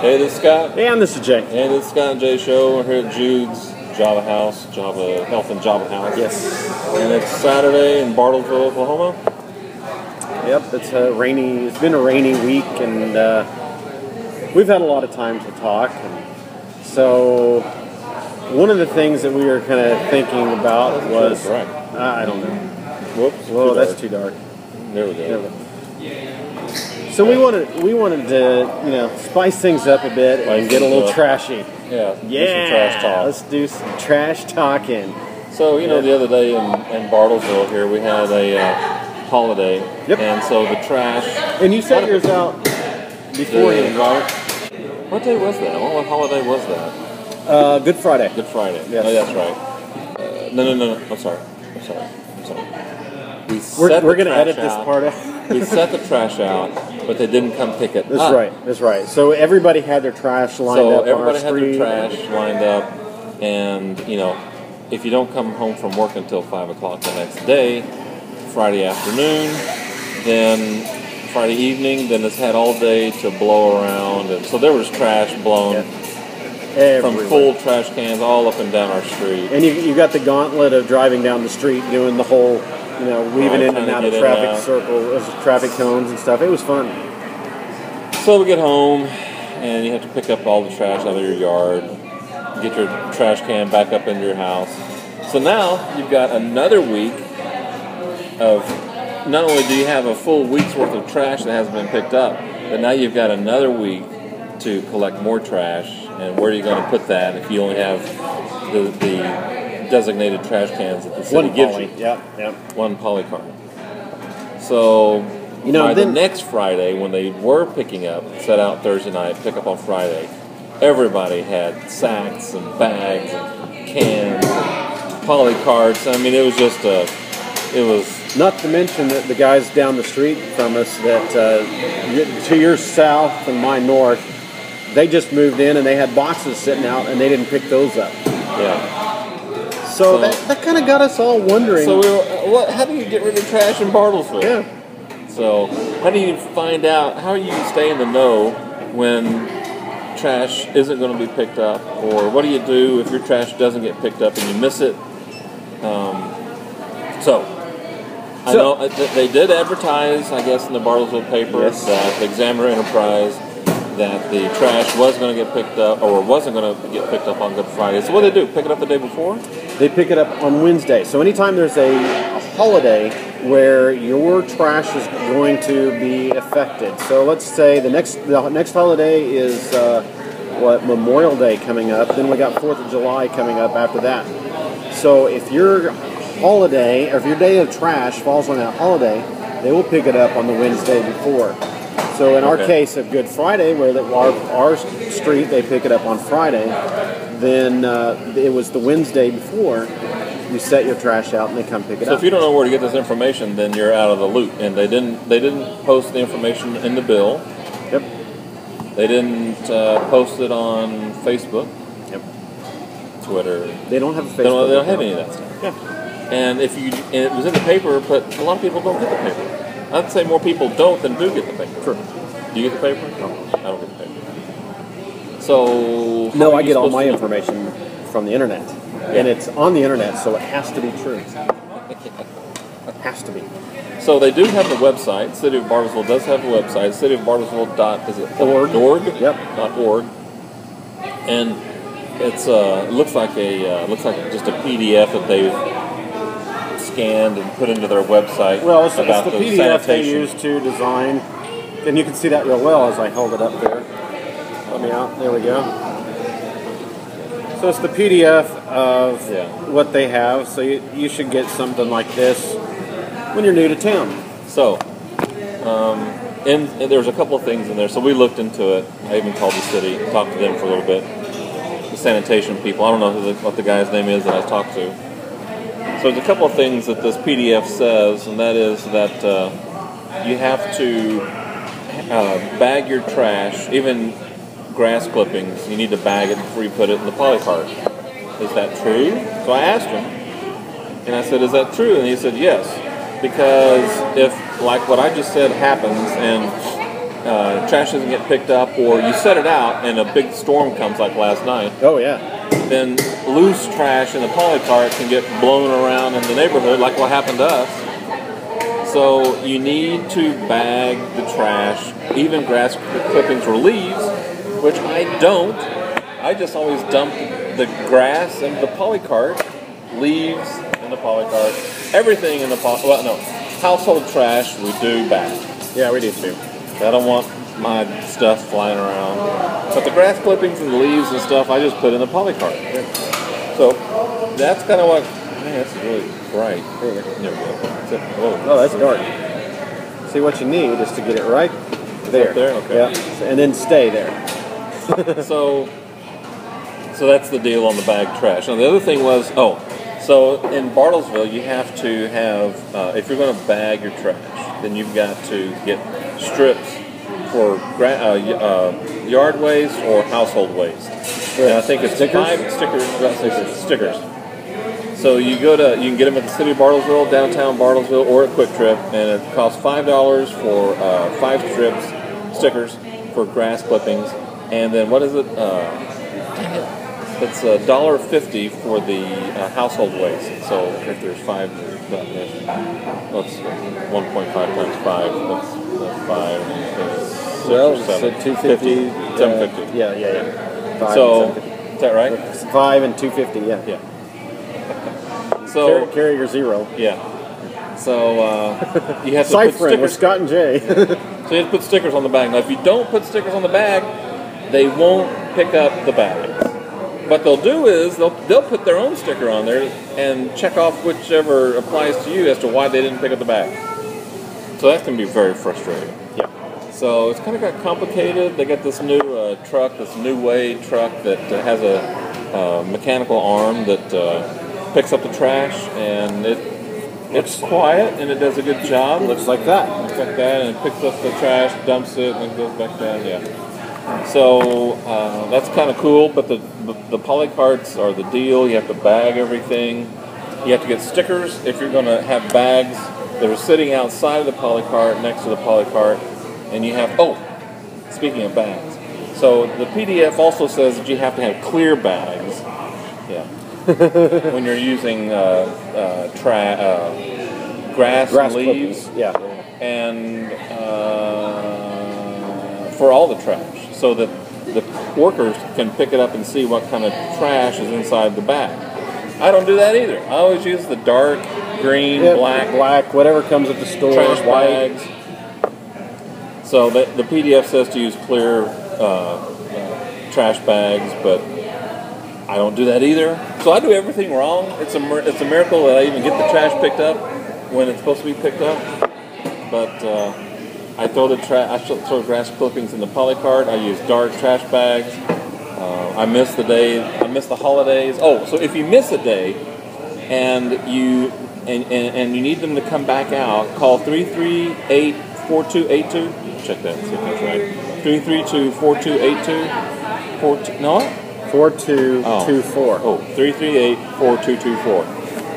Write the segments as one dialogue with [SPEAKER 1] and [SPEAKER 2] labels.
[SPEAKER 1] Hey, this is Scott.
[SPEAKER 2] And this is Jay.
[SPEAKER 1] And this is Scott and Jay Show. We're here at Jude's Java House, Health and Java House.
[SPEAKER 2] Yes.
[SPEAKER 1] And it's Saturday in Bartlesville, Oklahoma.
[SPEAKER 2] Yep, it's been a rainy week, and we've had a lot of time to talk. And so one of the things that we were kind of thinking about was, I don't know.
[SPEAKER 1] Whoops.
[SPEAKER 2] Whoa, that's too dark.
[SPEAKER 1] There we go.
[SPEAKER 2] So we wanted to, spice things up a bit and get a little trashy.
[SPEAKER 1] Yeah.
[SPEAKER 2] Yeah.
[SPEAKER 1] Do some trash talk.
[SPEAKER 2] Let's do some trash talking.
[SPEAKER 1] So, the other day in Bartlesville here, we had a holiday.
[SPEAKER 2] Yep.
[SPEAKER 1] And so the trash...
[SPEAKER 2] And you set yours out beforehand, right?
[SPEAKER 1] What day was that? What holiday was that?
[SPEAKER 2] Good Friday.
[SPEAKER 1] Good Friday.
[SPEAKER 2] Yes.
[SPEAKER 1] Oh, that's right. No. I'm sorry.
[SPEAKER 2] We're going to edit this part out.
[SPEAKER 1] We set the trash out, but they didn't come pick it up.
[SPEAKER 2] That's right. So everybody had their trash lined up on our street.
[SPEAKER 1] So everybody had their trash lined up, and, if you don't come home from work until 5 o'clock the next day, Friday afternoon, then Friday evening, then it's had all day to blow around, and so there was trash blown from full trash cans all up and down our street.
[SPEAKER 2] And you got the gauntlet of driving down the street, doing the whole, weaving in and out of traffic circles, traffic cones and stuff. It was fun.
[SPEAKER 1] So we get home, and you have to pick up all the trash out of your yard, get your trash can back up into your house. So now you've got another week of, not only do you have a full week's worth of trash that hasn't been picked up, but now you've got another week to collect more trash. And where are you going to put that if you only have the designated trash cans that the city gives you?
[SPEAKER 2] Yep.
[SPEAKER 1] One poly carton. So by the next Friday, when they were picking up, set out Thursday night, pick up on Friday, everybody had sacks and bags and cans and poly carts. I mean, it was just
[SPEAKER 2] not to mention that the guys down the street from us that to your south and my north, they just moved in and they had boxes sitting out and they didn't pick those up.
[SPEAKER 1] Yeah.
[SPEAKER 2] So that kind of got us all wondering.
[SPEAKER 1] So how do you get rid of trash in Bartlesville?
[SPEAKER 2] Yeah.
[SPEAKER 1] So how do you find out? How do you stay in the know when trash isn't going to be picked up, or what do you do if your trash doesn't get picked up and you miss it? I know they did advertise, I guess, in the Bartlesville paper that the Examiner Enterprise, that the trash was going to get picked up, or wasn't going to get picked up on Good Friday. So what do they do? Pick it up the day before?
[SPEAKER 2] They pick it up on Wednesday. So anytime there's a holiday where your trash is going to be affected. So let's say the next holiday is Memorial Day coming up. Then we got 4th of July coming up after that. So if your holiday, or if your day of trash falls on that holiday, they will pick it up on the Wednesday before. So in our case of Good Friday, where our street, they pick it up on Friday, then it was the Wednesday before you set your trash out and they come pick it up.
[SPEAKER 1] So if you don't know where to get this information, then you're out of the loop. And they didn't post the information in the bill.
[SPEAKER 2] Yep.
[SPEAKER 1] They didn't post it on Facebook.
[SPEAKER 2] Yep.
[SPEAKER 1] Twitter.
[SPEAKER 2] They don't have a Facebook.
[SPEAKER 1] They don't have any of that stuff.
[SPEAKER 2] Yeah.
[SPEAKER 1] And it was in the paper, but a lot of people don't get the paper. I'd say more people don't than do get the paper.
[SPEAKER 2] True.
[SPEAKER 1] Do you get the paper?
[SPEAKER 2] No.
[SPEAKER 1] I don't get the paper. So...
[SPEAKER 2] No, I get all my information from the internet.
[SPEAKER 1] Yeah.
[SPEAKER 2] And it's on the internet, so it has to be true. It has to be.
[SPEAKER 1] So they do have the website. City of Bartlesville does have a website. cityofbartlesville.org.
[SPEAKER 2] Yep.
[SPEAKER 1] .org. And it's looks like just a PDF that they've scanned and put into their website.
[SPEAKER 2] Well, it's the PDF
[SPEAKER 1] sanitation.
[SPEAKER 2] they use to design, and you can see that real well as I hold it up there. Let me out. There we go. So it's the PDF of what they have. So you should get something like this when you're new to town.
[SPEAKER 1] So, and there's a couple of things in there. So we looked into it. I even called the city, talked to them for a little bit. The sanitation people. I don't know what the guy's name is that I talked to. So there's a couple of things that this PDF says, and that is that you have to bag your trash, even grass clippings. You need to bag it before you put it in the poly cart. Is that true? So I asked him, and I said, is that true? And he said, yes. Because if, like what I just said happens, and trash doesn't get picked up, or you set it out and a big storm comes like last night,
[SPEAKER 2] Oh yeah.
[SPEAKER 1] then loose trash in the poly cart can get blown around in the neighborhood like what happened to us. So you need to bag the trash, even grass clippings or leaves, which I don't. I just always dump the grass into the poly cart, leaves in the poly cart, everything in the well, no, household trash we do bag.
[SPEAKER 2] Yeah, we do too.
[SPEAKER 1] I don't want my stuff flying around. But the grass clippings and the leaves and stuff, I just put in the poly cart. So that's kind of what. Man, that's really bright.
[SPEAKER 2] There you go.
[SPEAKER 1] Whoa.
[SPEAKER 2] Oh, that's dark. See, what you need is to get it right there.
[SPEAKER 1] Up there? Okay.
[SPEAKER 2] Yeah, and then stay there.
[SPEAKER 1] So that's the deal on the bag trash. Now the other thing was, so in Bartlesville you have to have, if you're going to bag your trash, then you've got to get strips for yard waste or household waste. And I think it's
[SPEAKER 2] Stickers?
[SPEAKER 1] 5 stickers. So you can get them at the city of Bartlesville, downtown Bartlesville, or at Quick Trip, and it costs $5 for 5 stickers for grass clippings, and then what is it? It's $1.50 for the household waste. So if there's 5, what's 1.5 times 5? That's 5.
[SPEAKER 2] Well,
[SPEAKER 1] Six or
[SPEAKER 2] so
[SPEAKER 1] seven.
[SPEAKER 2] 250.
[SPEAKER 1] 750.
[SPEAKER 2] Yeah. 5
[SPEAKER 1] So
[SPEAKER 2] and 750.
[SPEAKER 1] is that right?
[SPEAKER 2] 5 and 250. Yeah.
[SPEAKER 1] Yeah. So
[SPEAKER 2] Carry your zero.
[SPEAKER 1] yeah. So you have to put
[SPEAKER 2] Ciphering with
[SPEAKER 1] stickers.
[SPEAKER 2] Scott and Jay.
[SPEAKER 1] So you have to put stickers on the bag. Now, if you don't put stickers on the bag, they won't pick up the bags. What they'll do is they'll put their own sticker on there and check off whichever applies to you as to why they didn't pick up the bag. So that can be very frustrating.
[SPEAKER 2] Yeah.
[SPEAKER 1] So it's kind of got complicated. They got this new truck, this New Way truck that has a mechanical arm that picks up the trash, and it's quiet and it does a good job.
[SPEAKER 2] Looks like that.
[SPEAKER 1] Looks like that, and it picks up the trash, dumps it, and it goes back down. Yeah. So that's kind of cool, but the poly carts are the deal. You have to bag everything. You have to get stickers if you're going to have bags that are sitting outside of the poly cart, next to the poly cart, and you have. Oh, speaking of bags, so the PDF also says that you have to have clear bags. Yeah. When you're using grass and leaves,
[SPEAKER 2] clippings. Yeah.
[SPEAKER 1] and for all the trash, so that the workers can pick it up and see what kind of trash is inside the bag. I don't do that either. I always use the dark green,
[SPEAKER 2] black, whatever comes at the store.
[SPEAKER 1] trash
[SPEAKER 2] white.
[SPEAKER 1] bags. So the PDF says to use clear trash bags, but I don't do that either. So I do everything wrong. It's a miracle that I even get the trash picked up when it's supposed to be picked up. But I throw throw grass clippings in the poly cart. I use dark trash bags. I miss the holidays. Oh, so if you miss a day and you need them to come back out, call 338-4282. Check that, see if that's right. 332-4282.
[SPEAKER 2] 4224.
[SPEAKER 1] 338-4224.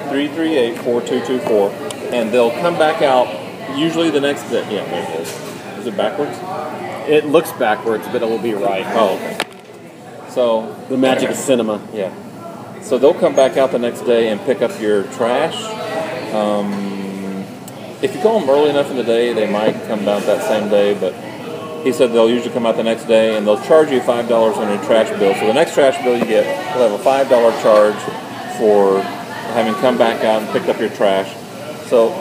[SPEAKER 1] 338-4224. And they'll come back out usually the next day. Yeah, there it is. Is it backwards?
[SPEAKER 2] It looks backwards, but it will be right.
[SPEAKER 1] Oh, okay. So
[SPEAKER 2] The magic of cinema.
[SPEAKER 1] yeah. So they'll come back out the next day and pick up your trash. If you call them early enough in the day, they might come out that same day, but he said they'll usually come out the next day, and they'll charge you $5 on your trash bill. So the next trash bill you get will have a $5 charge for having come back out and picked up your trash. So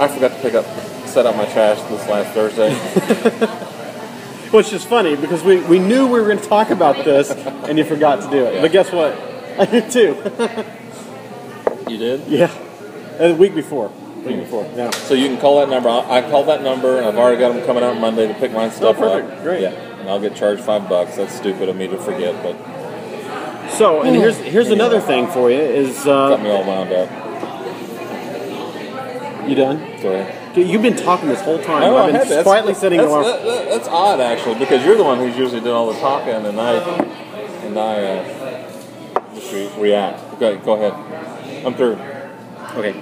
[SPEAKER 1] I forgot to set out my trash this last Thursday.
[SPEAKER 2] Which is funny, because we knew we were going to talk about this, and you forgot to do it.
[SPEAKER 1] Yeah.
[SPEAKER 2] But guess what? I did too.
[SPEAKER 1] You did?
[SPEAKER 2] Yeah. The week before. Yeah.
[SPEAKER 1] So you can call that number. I called that number, and I've already got them coming out Monday to pick my stuff
[SPEAKER 2] perfect.
[SPEAKER 1] up.
[SPEAKER 2] Great.
[SPEAKER 1] Yeah, and I'll get charged $5. That's stupid of me to forget, but
[SPEAKER 2] So, and here's another thing for you is
[SPEAKER 1] got me all wound up.
[SPEAKER 2] you done?
[SPEAKER 1] Go ahead.
[SPEAKER 2] You've been talking this whole time.
[SPEAKER 1] I know,
[SPEAKER 2] I've
[SPEAKER 1] I
[SPEAKER 2] been
[SPEAKER 1] had to.
[SPEAKER 2] quietly sitting along.
[SPEAKER 1] That's odd, actually, because you're the one who's usually doing all the talking, and I just react. Okay, go ahead. I'm through.
[SPEAKER 2] Okay.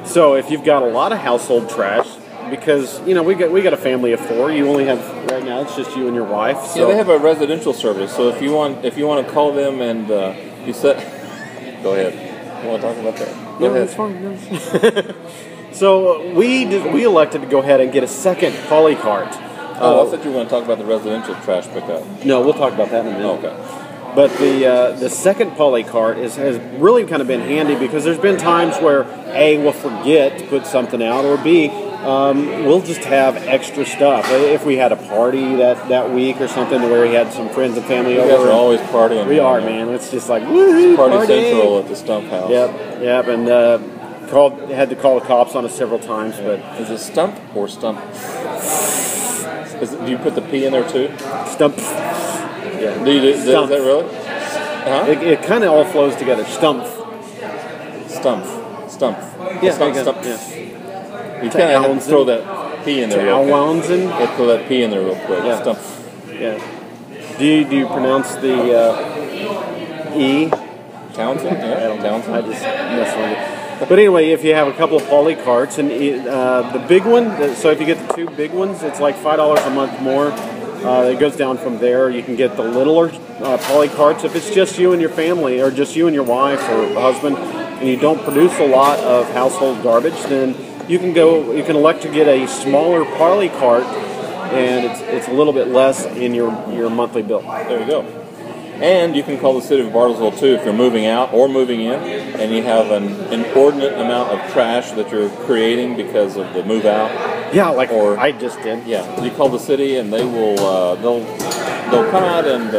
[SPEAKER 2] So if you've got a lot of household trash, because we got a family of 4. You only have right now. It's just you and your wife. So.
[SPEAKER 1] Yeah, they have a residential service. So if you want to call them and you said, go ahead. You want to talk about that? Go ahead.
[SPEAKER 2] That's fine. No. So we elected to go ahead and get a second poly cart.
[SPEAKER 1] I thought you were going to talk about the residential trash pickup.
[SPEAKER 2] No, we'll talk about that in a minute.
[SPEAKER 1] Okay.
[SPEAKER 2] But the second poly cart has really kind of been handy because there's been times where A, we'll forget to put something out, or B, we'll just have extra stuff. If we had a party that week or something where we had some friends and family over.
[SPEAKER 1] You guys are always partying.
[SPEAKER 2] We are, man. It's just like, woohoo,
[SPEAKER 1] Party Central at the Stump House.
[SPEAKER 2] Yep, and had to call the cops on us several times. But
[SPEAKER 1] is it Stump or Stump? Do you put the P in there too?
[SPEAKER 2] Stump.
[SPEAKER 1] Yeah. Is that really? Uh-huh.
[SPEAKER 2] It kind of all flows together. Stump.
[SPEAKER 1] Yeah,
[SPEAKER 2] Stump.
[SPEAKER 1] Yeah. You kind of have to throw that P in there real quick. Throw that P in there real quick.
[SPEAKER 2] Yeah.
[SPEAKER 1] Stump.
[SPEAKER 2] Yeah. Do you pronounce the E?
[SPEAKER 1] Townsend? Yeah, Townsend.
[SPEAKER 2] I just mess with it. But anyway, if you have a couple of poly carts, and the big one, so if you get the 2 big ones, it's like $5 a month more. It goes down from there. You can get the littler poly carts. If it's just you and your family, or just you and your wife or husband, and you don't produce a lot of household garbage, then you can elect to get a smaller poly cart, and it's a little bit less in your monthly bill.
[SPEAKER 1] There you go. And you can call the city of Bartlesville too if you're moving out or moving in, and you have an inordinate amount of trash that you're creating because of the move out.
[SPEAKER 2] Yeah, I just did.
[SPEAKER 1] Yeah, you call the city and they will they'll come out and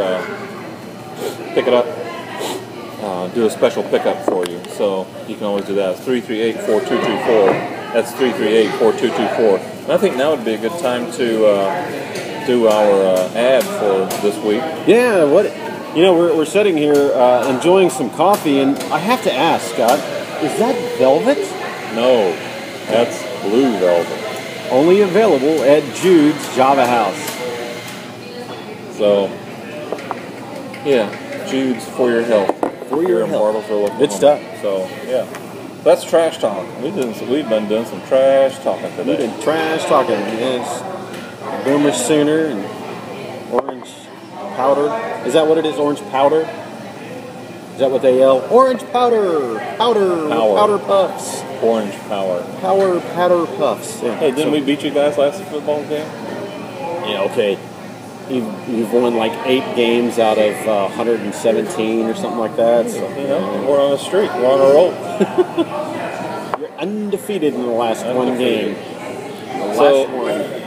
[SPEAKER 1] pick it up, do a special pickup for you. So you can always do that. It's 338-4224. That's 338-4224. And I think now would be a good time to do our ad for this week.
[SPEAKER 2] Yeah, we're sitting here enjoying some coffee, and I have to ask, Scott, is that velvet?
[SPEAKER 1] No, that's blue velvet.
[SPEAKER 2] Only available at Jude's Java House.
[SPEAKER 1] So, yeah, Jude's for your health.
[SPEAKER 2] For your health.
[SPEAKER 1] Bartlesville, Oklahoma.
[SPEAKER 2] Good stuff.
[SPEAKER 1] So, yeah. That's trash talk. We've been doing some trash talking today.
[SPEAKER 2] We've been trash talking. Yes. Boomer Sooner and Orange Powder. Is that what it is? Orange Powder? Is that what they yell? Orange Powder! Powder Puffs.
[SPEAKER 1] Orange Power.
[SPEAKER 2] Powder Puffs. Yeah.
[SPEAKER 1] Hey, didn't we beat you guys last football game?
[SPEAKER 2] Yeah, okay. You've won like 8 games out of 117 or something like that. So,
[SPEAKER 1] we're on a streak. We're on a roll.
[SPEAKER 2] You're undefeated in the last one game. The last one.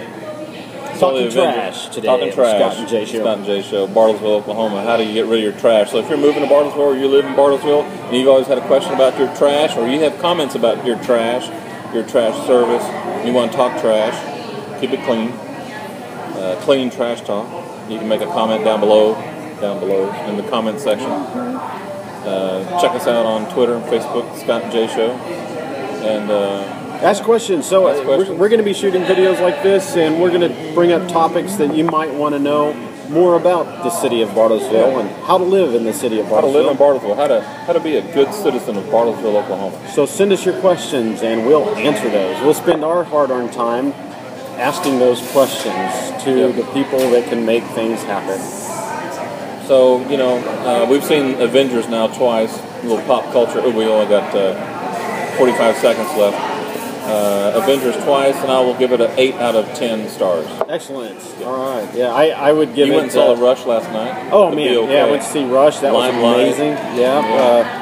[SPEAKER 2] Talking trash today.
[SPEAKER 1] Talking trash.
[SPEAKER 2] Scott and Jay Show.
[SPEAKER 1] Scott and Jay Show. Bartlesville, Oklahoma. How do you get rid of your trash? So if you're moving to Bartlesville or you live in Bartlesville and you've always had a question about your trash, or you have comments about your trash service, you want to talk trash, keep it clean. Clean trash talk. You can make a comment down below in the comment section. Check us out on Twitter and Facebook, Scott and Jay Show. And
[SPEAKER 2] ask questions. So we're going to be shooting videos like this, and we're going to bring up topics that you might want to know more about the city of Bartlesville and how to live in the city of Bartlesville.
[SPEAKER 1] How to live in Bartlesville. How to be a good citizen of Bartlesville, Oklahoma.
[SPEAKER 2] So send us your questions, and we'll answer those. We'll spend our hard-earned time asking those questions to the people that can make things happen.
[SPEAKER 1] So, we've seen Avengers now twice, a little pop culture. Oh, we only got 45 seconds left. Avengers twice, and I will give it an 8 out of 10 stars.
[SPEAKER 2] Excellent. Yeah. All right. Yeah, I would give it...
[SPEAKER 1] You went and saw Rush last night?
[SPEAKER 2] Oh, man. Yeah, I went to see Rush. That was amazing. Yeah.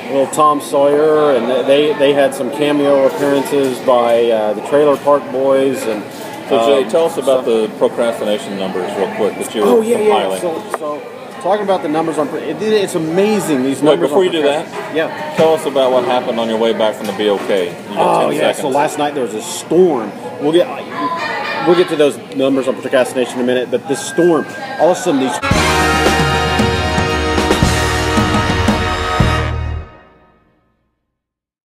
[SPEAKER 2] Little Tom Sawyer, and they had some cameo appearances by the Trailer Park Boys. And
[SPEAKER 1] so, Jay, tell us about the procrastination numbers real quick that you were compiling.
[SPEAKER 2] So talking about the numbers on... It's amazing, these numbers.
[SPEAKER 1] Wait, before you do that, tell us about what happened on your way back from the BOK.
[SPEAKER 2] So last night there was a storm. We'll get to those numbers on procrastination in a minute, but this storm, all of a sudden these...